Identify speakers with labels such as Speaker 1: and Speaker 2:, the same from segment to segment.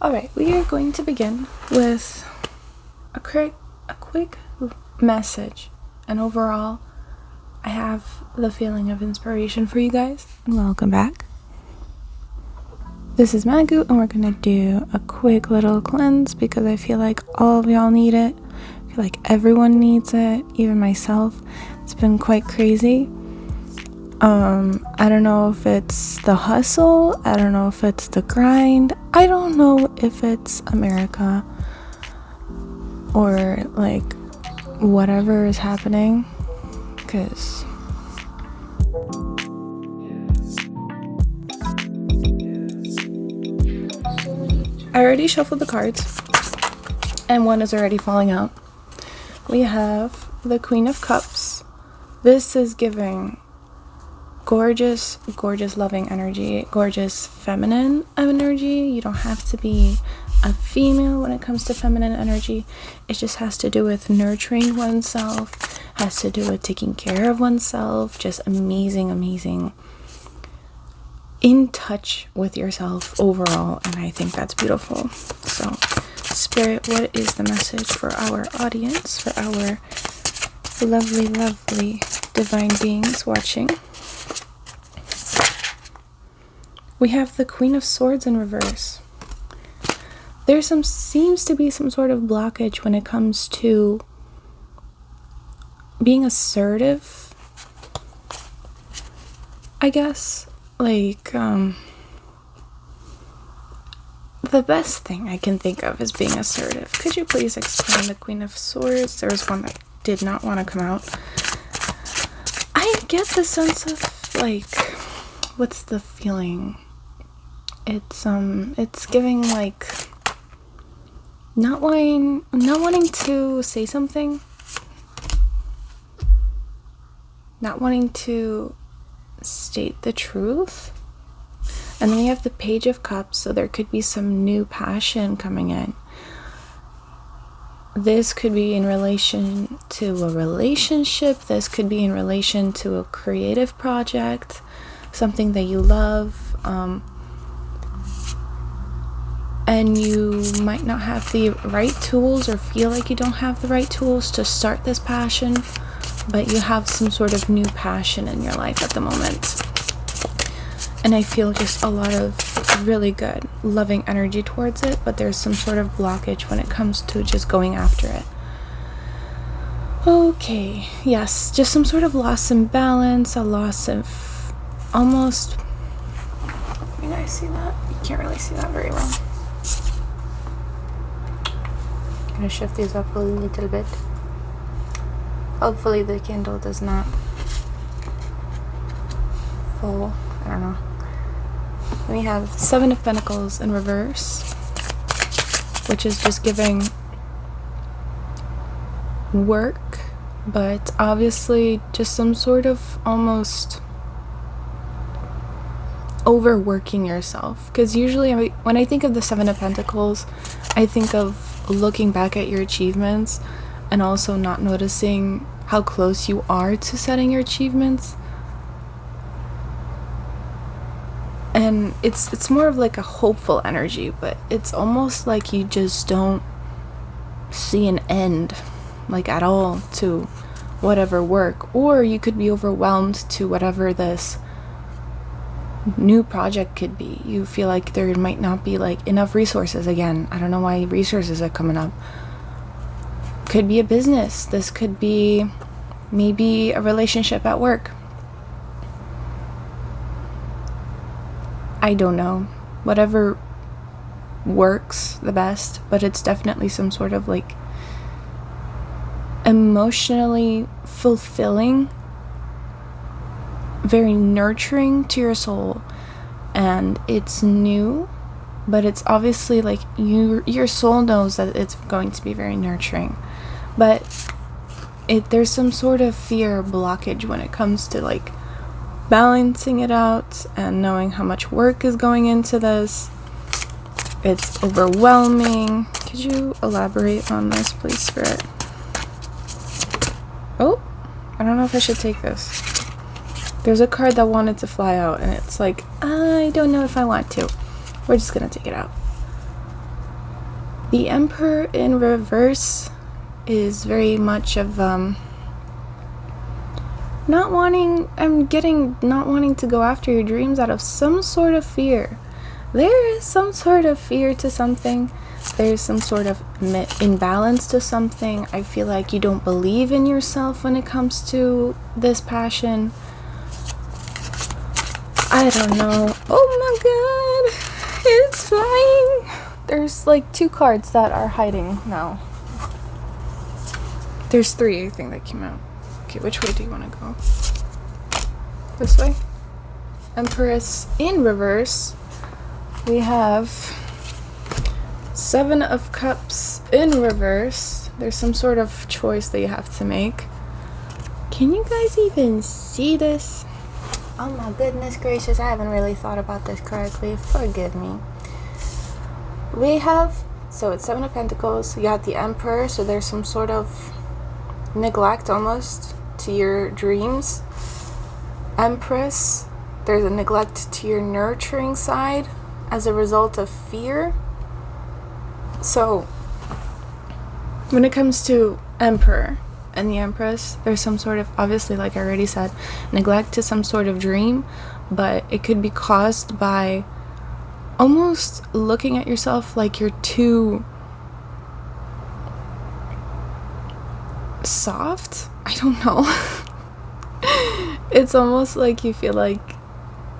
Speaker 1: Alright, we are going to begin with a quick message. And overall, I have the feeling of inspiration for you guys. Welcome back. This is Magu, and we're going to do a quick little cleanse because I feel like all of y'all need it. I feel like everyone needs it, even myself. It's been quite crazy. I don't know if it's the hustle, I don't know if it's the grind, I don't know if it's America or like whatever is happening, because I already shuffled the cards and one is already falling out. We have the Queen of Cups. This is giving gorgeous loving energy, gorgeous feminine energy. You don't have to be a female when it comes to feminine energy. It just has to do with nurturing oneself, has to do with taking care of oneself, just amazing in touch with yourself overall, and I think that's beautiful. So Spirit, what is the message for our audience, for our lovely divine beings watching? We have the Queen of Swords in reverse. There seems to be some sort of blockage when it comes to being assertive, I guess. Like, the best thing I can think of is being assertive. Could you please explain the Queen of Swords? There was one that did not want to come out. I get the sense of, like, what's the feeling? It's giving like not wanting to say something, not wanting to state the truth. And then we have the Page of Cups, so there could be some new passion coming in. This could be in relation to a relationship, this could be in relation to a creative project, something that you love, and you might not have the right tools or feel like you don't have the right tools to start this passion, but you have some sort of new passion in your life at the moment. And I feel just a lot of really good, loving energy towards it, but there's some sort of blockage when it comes to just going after it. Okay, yes, just some sort of loss in balance, a loss of almost... Can you guys see that? You can't really see that very well. I'm gonna shift these up a little bit. Hopefully the candle does not fall. I don't know. We have Seven of Pentacles in reverse, which is just giving work, but obviously just some sort of almost overworking yourself. Because usually when I think of the Seven of Pentacles, I think of looking back at your achievements and also not noticing how close you are to setting your achievements. And it's more of like a hopeful energy, but it's almost like you just don't see an end, like at all, to whatever work. Or you could be overwhelmed to whatever this new project could be. You feel like there might not be like enough resources. Again, I don't know why resources are coming up. Could be a business. This could be maybe a relationship at work. I don't know. Whatever works the best, but it's definitely some sort of like emotionally fulfilling, very nurturing to your soul, and it's new, but it's obviously like your soul knows that it's going to be very nurturing, but there's some sort of fear blockage when it comes to like balancing it out and knowing how much work is going into this. It's overwhelming. Could you elaborate on this, please, Spirit? Oh, I don't know if I should take this. There's a card that wanted to fly out, and it's like, I don't know if I want to. We're just gonna take it out. The Emperor in reverse is very much of not wanting to go after your dreams out of some sort of fear. There is some sort of fear to something. There's some sort of imbalance to something. I feel like you don't believe in yourself when it comes to this passion. I don't know. Oh my god, it's flying. There's like 2 cards that are hiding now. There's 3, I think, that came out. Okay, which way do you want to go? This way? Empress in reverse. We have 7 of Cups in reverse. There's some sort of choice that you have to make. Can you guys even see this? Oh my goodness gracious, I haven't really thought about this correctly. Forgive me. We have, so it's 7 of Pentacles. You got the Emperor, so there's some sort of neglect almost to your dreams. Empress, there's a neglect to your nurturing side as a result of fear. So when it comes to Emperor and the Empress, there's some sort of, obviously, like I already said, neglect to some sort of dream, but it could be caused by almost looking at yourself like you're too soft. I don't know. It's almost like you feel like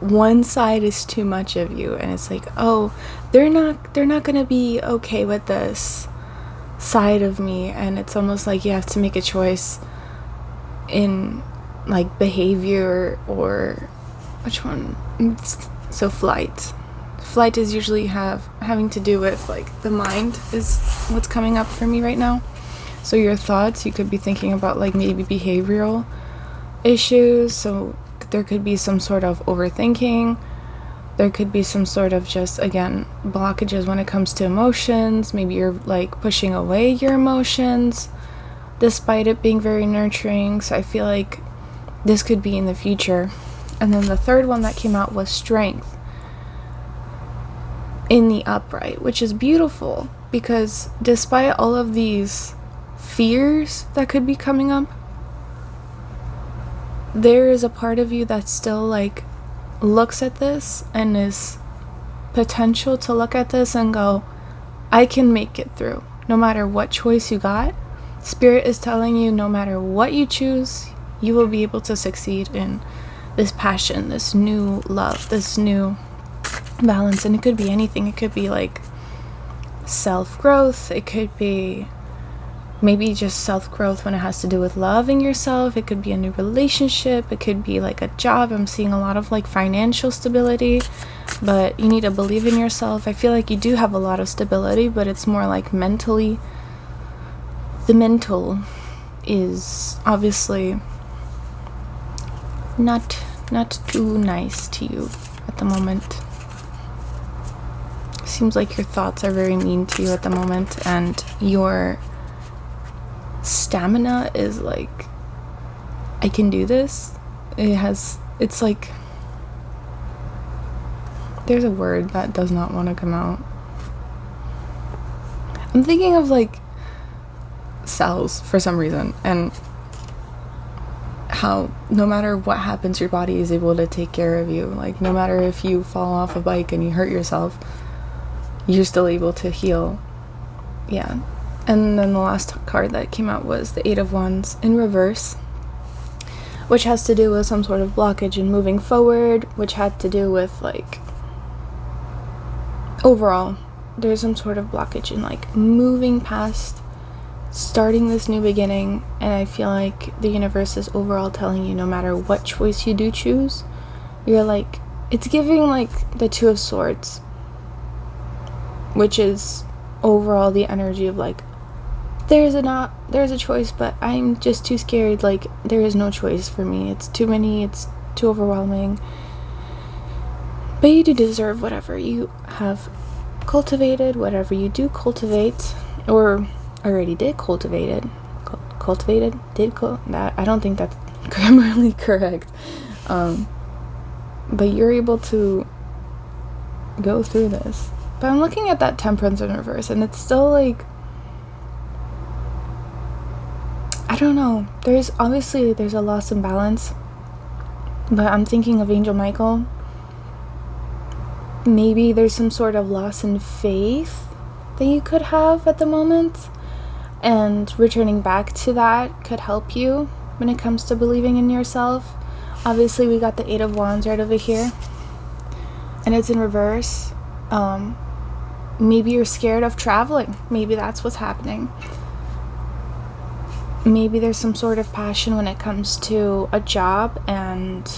Speaker 1: one side is too much of you, and it's like, oh, they're not gonna be okay with this side of me, and it's almost like you have to make a choice in like behavior or which one. So flight is usually having to do with like the mind is what's coming up for me right now. So your thoughts, you could be thinking about like maybe behavioral issues. So there could be some sort of overthinking. There could be some sort of just, again, blockages when it comes to emotions. Maybe you're like pushing away your emotions despite it being very nurturing. So I feel like this could be in the future. And then the third one that came out was Strength in the upright, which is beautiful because despite all of these fears that could be coming up, there is a part of you that still like looks at this and is potential to look at this and go, I can make it through no matter what choice you got. Spirit is telling you no matter what you choose, you will be able to succeed in this passion, this new love, this new balance. And it could be anything. It could be like self-growth. It could be maybe just self-growth when it has to do with loving yourself. It could be a new relationship. It could be like a job. I'm seeing a lot of like financial stability, but you need to believe in yourself. I feel like you do have a lot of stability, but it's more like mentally. The mental is obviously not too nice to you at the moment. Seems like your thoughts are very mean to you at the moment, and your stamina is like, I can do this. It's like, there's a word that does not want to come out. I'm thinking of like cells for some reason, and how no matter what happens, your body is able to take care of you. Like no matter if you fall off a bike and you hurt yourself, you're still able to heal. Yeah. And then the last card that came out was the 8 of Wands in reverse, which has to do with some sort of blockage in moving forward, which had to do with like overall there's some sort of blockage in like moving past, starting this new beginning. And I feel like the universe is overall telling you no matter what choice you do choose, you're like, it's giving like the 2 of Swords, which is overall the energy of like, there's a choice, but I'm just too scared. Like there is no choice for me. It's too many, it's too overwhelming. But you do deserve whatever you have cultivated, whatever you do cultivate, or already did cultivate it. I don't think that's grammarly correct. But you're able to go through this. But I'm looking at that Temperance in reverse, and it's still like, I don't know. There's a loss in balance, but I'm thinking of Angel Michael. Maybe there's some sort of loss in faith that you could have at the moment, and returning back to that could help you when it comes to believing in yourself. Obviously, we got the Eight of Wands right over here, and it's in reverse. Maybe you're scared of traveling. Maybe that's what's happening. Maybe there's some sort of passion when it comes to a job, and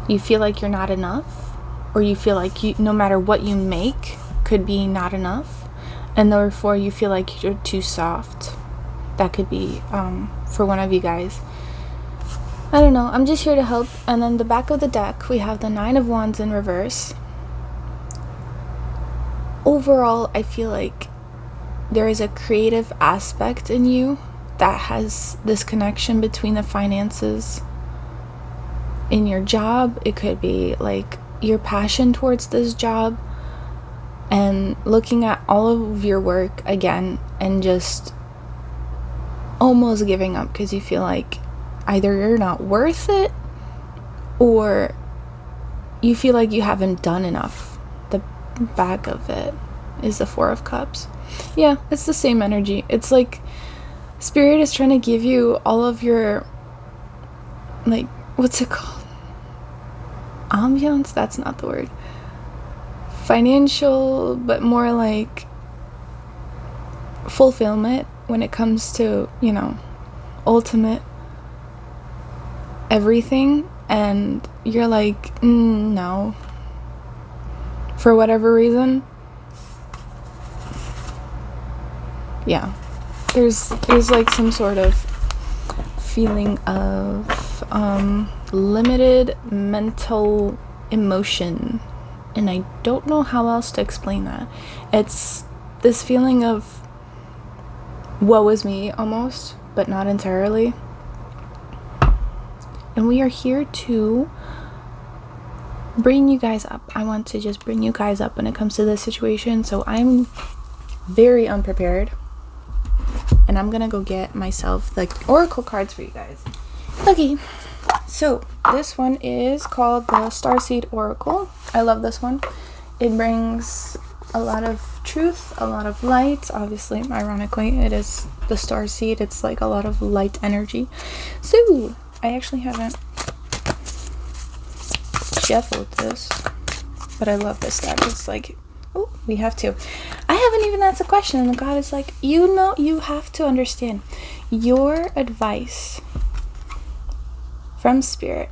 Speaker 1: you feel like you're not enough, or you feel like no matter what you make could be not enough, and therefore you feel like you're too soft. That could be for one of you guys. I don't know. I'm just here to help. And then the back of the deck, we have the Nine of Wands in reverse. Overall, I feel like there is a creative aspect in you that has this connection between the finances in your job. It could be like your passion towards this job, and looking at all of your work again and just almost giving up because you feel like either you're not worth it, or you feel like you haven't done enough. The back of it is the Four of Cups. Yeah, it's the same energy. It's like Spirit is trying to give you all of your, like, what's it called? Ambiance? That's not the word. Financial, but more like fulfillment when it comes to, ultimate everything. And you're like, no. For whatever reason. Yeah. There's like some sort of feeling of limited mental emotion, and I don't know how else to explain that. It's this feeling of woe is me almost, but not entirely. And we are here to bring you guys up. I want to just bring you guys up when it comes to this situation. So I'm very unprepared, and I'm gonna go get myself the oracle cards for you guys. Okay, so this one is called the Starseed Oracle. I love this one. It brings a lot of truth, a lot of light. Obviously, ironically, it is the Starseed. It's like a lot of light energy. So I actually haven't shuffled this, but I love this deck. It's like, oh, we have to. I haven't even asked a question, and the God is like, you have to understand. Your advice from Spirit.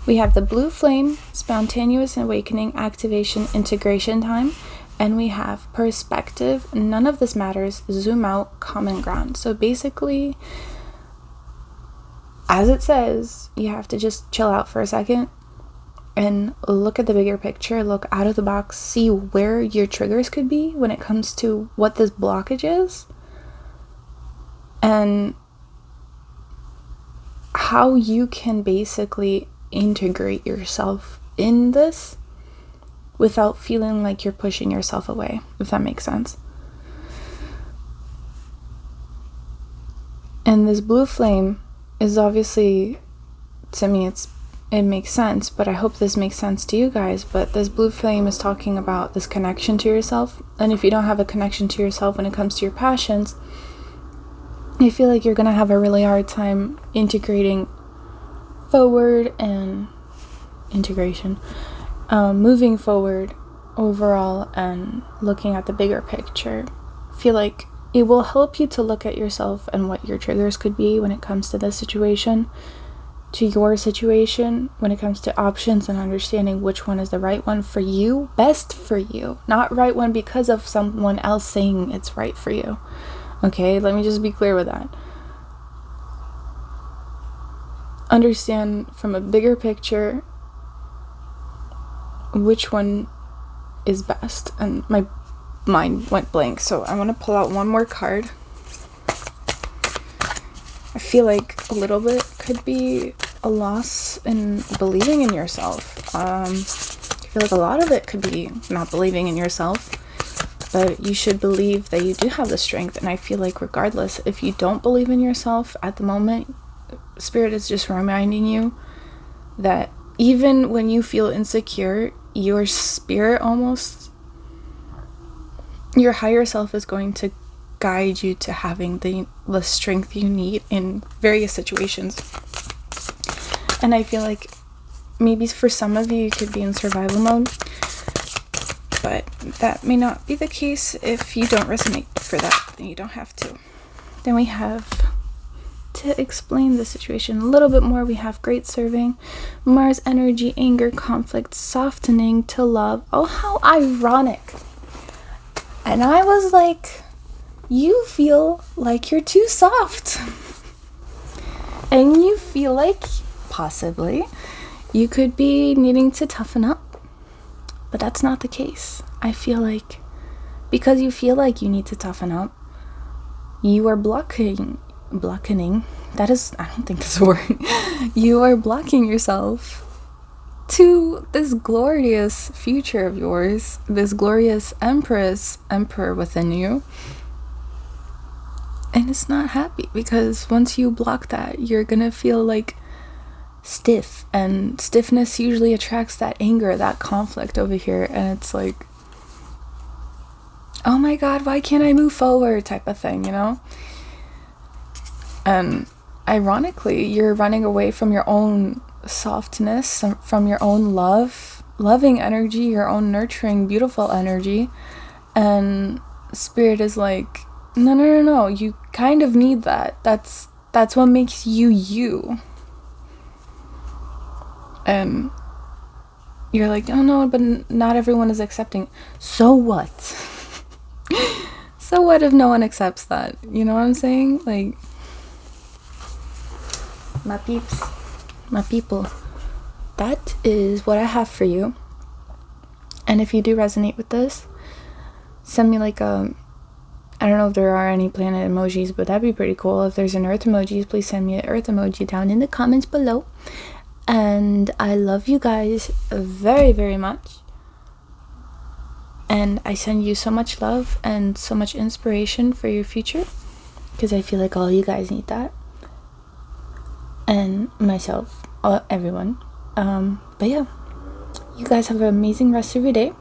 Speaker 1: We have the Blue Flame, Spontaneous Awakening, Activation, Integration Time, and we have Perspective, None of This Matters, Zoom Out, Common Ground. So basically, as it says, you have to just chill out for a second and look at the bigger picture, look out of the box, see where your triggers could be when it comes to what this blockage is, and how you can basically integrate yourself in this without feeling like you're pushing yourself away, if that makes sense. And this blue flame is obviously, to me, it makes sense, but I hope this makes sense to you guys. But this blue flame is talking about this connection to yourself, and if you don't have a connection to yourself when it comes to your passions, I feel like you're gonna have a really hard time integrating forward and integration, moving forward overall and looking at the bigger picture. I feel like it will help you to look at yourself and what your triggers could be when it comes to this situation, to your situation, when it comes to options and understanding which one is the right one for you, best for you, not right one because of someone else saying it's right for you. Okay, let me just be clear with that. Understand from a bigger picture which one is best. And my mind went blank, so I want to pull out one more card. I feel like a little bit could be a loss in believing in yourself. feel like a lot of it could be not believing in yourself, but you should believe that you do have the strength. And I feel like regardless, if you don't believe in yourself at the moment, Spirit is just reminding you that even when you feel insecure, your spirit almost, your higher self is going to guide you to having the strength you need in various situations. And I feel like maybe for some of you, you could be in survival mode, but that may not be the case. If you don't resonate for that, then you don't have to. Then we have, to explain the situation a little bit more, we have great serving, Mars energy, anger, conflict, softening to love. Oh, how ironic. And I was like, you feel like you're too soft. And you feel like possibly you could be needing to toughen up. But that's not the case. I feel like because you feel like you need to toughen up, you are blocking, that is, I don't think it's a word. You are blocking yourself to this glorious future of yours, this glorious emperor within you. And it's not happy, because once you block that, you're gonna feel like stiff, and stiffness usually attracts that anger, that conflict over here, and it's like, oh my god, why can't I move forward type of thing, you know? And ironically, you're running away from your own softness, from your own loving energy, your own nurturing, beautiful energy. And Spirit is like, no, you kind of need that. That's what makes you you. And you're like, oh no, but not everyone is accepting. So what? So what if no one accepts that? You know what I'm saying? Like, my peeps, my people, that is what I have for you. And if you do resonate with this, send me like I don't know if there are any planet emojis, but that'd be pretty cool. If there's an earth emoji, please send me an earth emoji down in the comments below. And I love you guys very, very much. And I send you so much love and so much inspiration for your future, because I feel like all you guys need that. And myself, everyone. But yeah, you guys have an amazing rest of your day.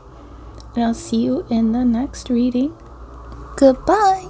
Speaker 1: And I'll see you in the next reading. Goodbye.